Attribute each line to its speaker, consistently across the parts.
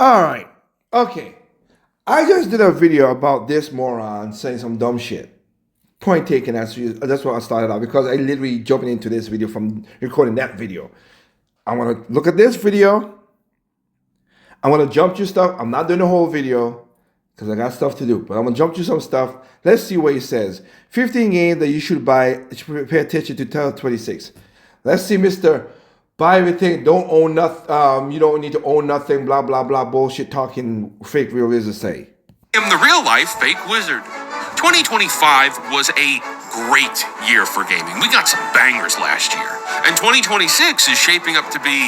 Speaker 1: All right. Okay. I just did a video about this moron saying some dumb shit. Point taken. That's what I started out because I literally jumping into this video from recording that video. I want to look at this video. I want to jump through stuff. I'm not doing the whole video because I got stuff to do. But I'm going to jump through some stuff. Let's see what he says. 15 games that you should buy. You should pay attention to 2026. Let's see, Mr. Buy everything. Don't own nothing. You don't need to own nothing. Blah, blah, blah. Bullshit talking fake real wizards say.
Speaker 2: I'm the real life fake wizard. 2025 was a great year for gaming. We got some bangers last year. And 2026 is shaping up to be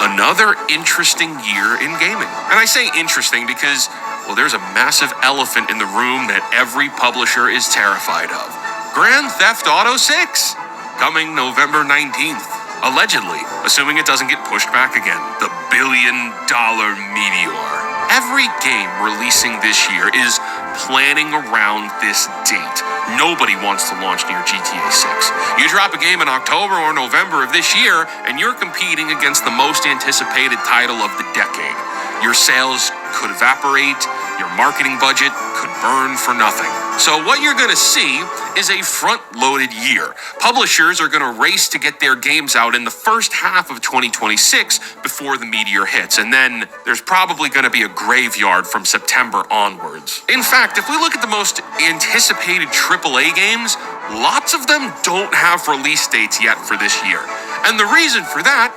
Speaker 2: another interesting year in gaming. And I say interesting because, well, there's a massive elephant in the room that every publisher is terrified of. Grand Theft Auto 6, coming November 19th. Allegedly, assuming it doesn't get pushed back again. The billion-dollar meteor. Every game releasing this year is planning around this date. Nobody wants to launch near GTA 6. You drop a game in October or November of this year, and you're competing against the most anticipated title of the decade. Your sales could evaporate, your marketing budget could burn for nothing. So what you're going to see is a front-loaded year. Publishers are going to race to get their games out in the first half of 2026 before the meteor hits, and then there's probably going to be a graveyard from September onwards. In fact, if we look at the most anticipated AAA games, lots of them don't have release dates yet for this year. And the reason for that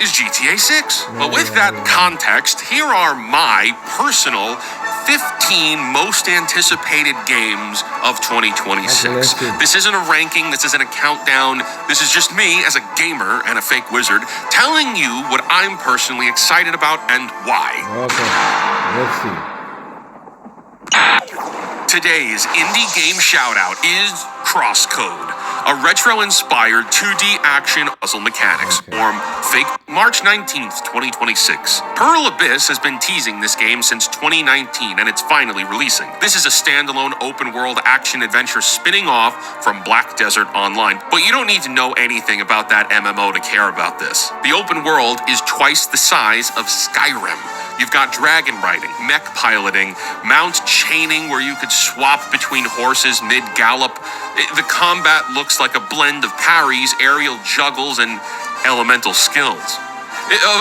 Speaker 2: is GTA 6. But with that context, here are my personal 15 most anticipated games of 2026. This isn't a ranking, this isn't a countdown, this is just me as a gamer and a fake wizard telling you what I'm personally excited about and why.
Speaker 1: Okay, let's see.
Speaker 2: Today's indie game shoutout is Crosscode, a retro-inspired 2D action puzzle mechanics form fake March 19th, 2026. Pearl Abyss has been teasing this game since 2019 and it's finally releasing. This is a standalone open-world action-adventure spinning off from Black Desert Online, but you don't need to know anything about that MMO to care about this. The open world is twice the size of Skyrim. You've got dragon riding, mech piloting, mount chaining where you could swap between horses mid-gallop. The combat looks like a blend of parries, aerial juggles, and elemental skills.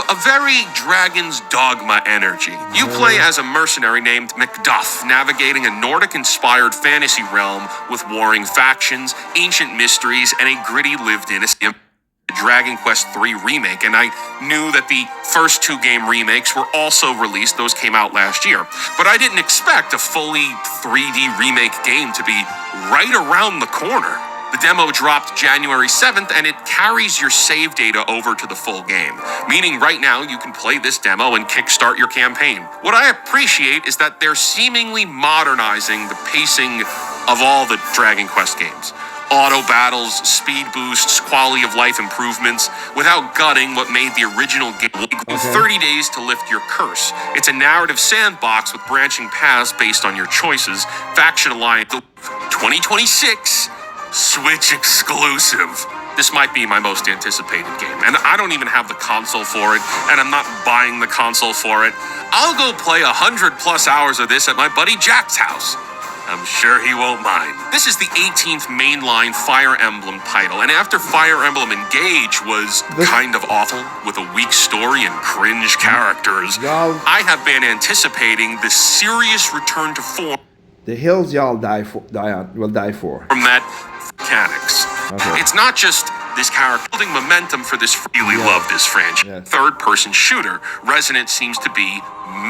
Speaker 2: A very Dragon's Dogma energy. You play as a mercenary named Macduff, navigating a Nordic-inspired fantasy realm with warring factions, ancient mysteries, and a gritty lived-in Dragon Quest III remake, and I knew that the first two game remakes were also released. Those came out last year. But I didn't expect a fully 3D remake game to be right around the corner. The demo dropped January 7th, and it carries your save data over to the full game, meaning right now you can play this demo and kickstart your campaign. What I appreciate is that they're seemingly modernizing the pacing of all the Dragon Quest games. Auto battles, speed boosts, quality of life improvements, without gutting what made the original game. 30 days to lift your curse. It's a narrative sandbox with branching paths based on your choices. Faction Alliance 2026 Switch exclusive. This might be my most anticipated game, and I don't even have the console for it, and I'm not buying the console for it. I'll go play 100+ hours of this at my buddy Jack's house. I'm sure he won't mind. This is the 18th mainline Fire Emblem title, and after Fire Emblem Engage was kind of awful, with a weak story and cringe characters, I have been anticipating the serious return to form.
Speaker 1: The hills y'all will die for.
Speaker 2: From that mechanics. It's not just this character building momentum for this. Really love this franchise. Third-person shooter. Resonant seems to be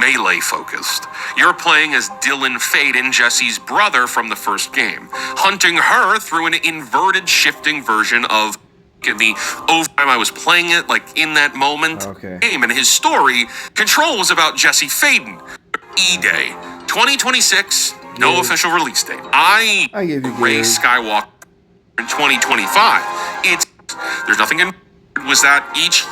Speaker 2: melee focused. You're playing as Dylan Faden, Jesse's brother from the first game, hunting her through an inverted shifting version of the time I was playing it, like in that moment. Game and his story. Control was about Jesse Faden. E-Day 2026. No official release date. I give you Rey Skywalker in 2025. There's nothing in was that each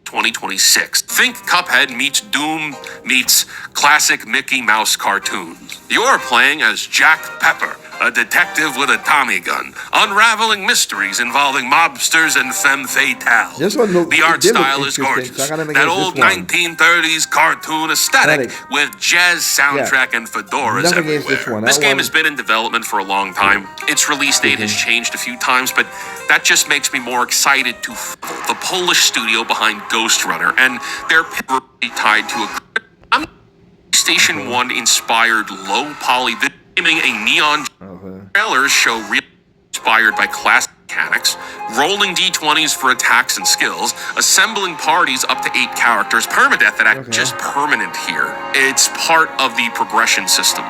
Speaker 2: 2026. Think Cuphead meets Doom meets classic Mickey Mouse cartoons. You're playing as Jack Pepper, a detective with a Tommy gun, unraveling mysteries involving mobsters and femme fatales.
Speaker 1: This one
Speaker 2: The art
Speaker 1: did look
Speaker 2: style is
Speaker 1: interesting,
Speaker 2: gorgeous.
Speaker 1: so I gotta
Speaker 2: That
Speaker 1: guess
Speaker 2: old
Speaker 1: this one.
Speaker 2: 1930s cartoon aesthetic
Speaker 1: Aesthetic.
Speaker 2: with jazz soundtrack and fedoras
Speaker 1: Nothing against
Speaker 2: everywhere.
Speaker 1: this one.
Speaker 2: This
Speaker 1: That
Speaker 2: game
Speaker 1: one-
Speaker 2: has been in development for a long time. Its release date has changed a few times, but that just makes me more excited to follow the Polish studio behind Ghost Runner, and they're tied to a PlayStation 1 inspired low poly gaming, a neon trailers show real inspired by classic mechanics, rolling d20s for attacks and skills, assembling parties up to 8 characters, permadeath that act just permanent here. It's part of the progression system.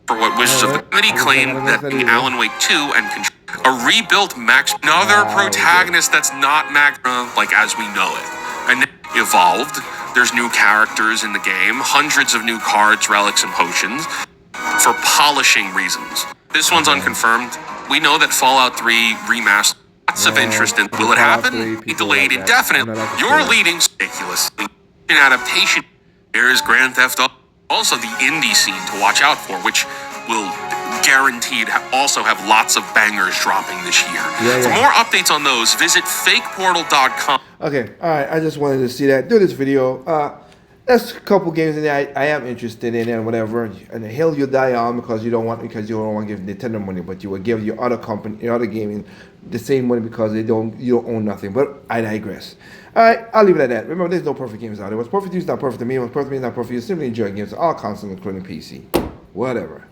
Speaker 2: For what Wizards of the Committee claimed that being Alan Wake 2 and a rebuilt Max, another protagonist that's not Max, like as we know it. And evolved, there's new characters in the game, hundreds of new cards, relics, and potions, for polishing reasons. This one's unconfirmed. We know that Fallout 3 remastered. Lots of interest in. Will it happen? Be delayed indefinitely. You're leading ridiculous. An adaptation. There is Grand Theft Auto. Also the indie scene to watch out for, which will guaranteed also have lots of bangers dropping this year. For more updates on those, visit fakeportal.com.
Speaker 1: Okay, alright, I just wanted to see that. Do this video. There's a couple games in there I am interested in and whatever. And the hill you die on because you don't want to give Nintendo money, but you will give your other company, your other gaming, the same money because you don't own nothing. But I digress. Alright, I'll leave it at that. Remember, there's no perfect games out there. What's perfect to you is not perfect to me. What's perfect to me is not perfect to you. Simply enjoy games, all consoles, including PC. Whatever.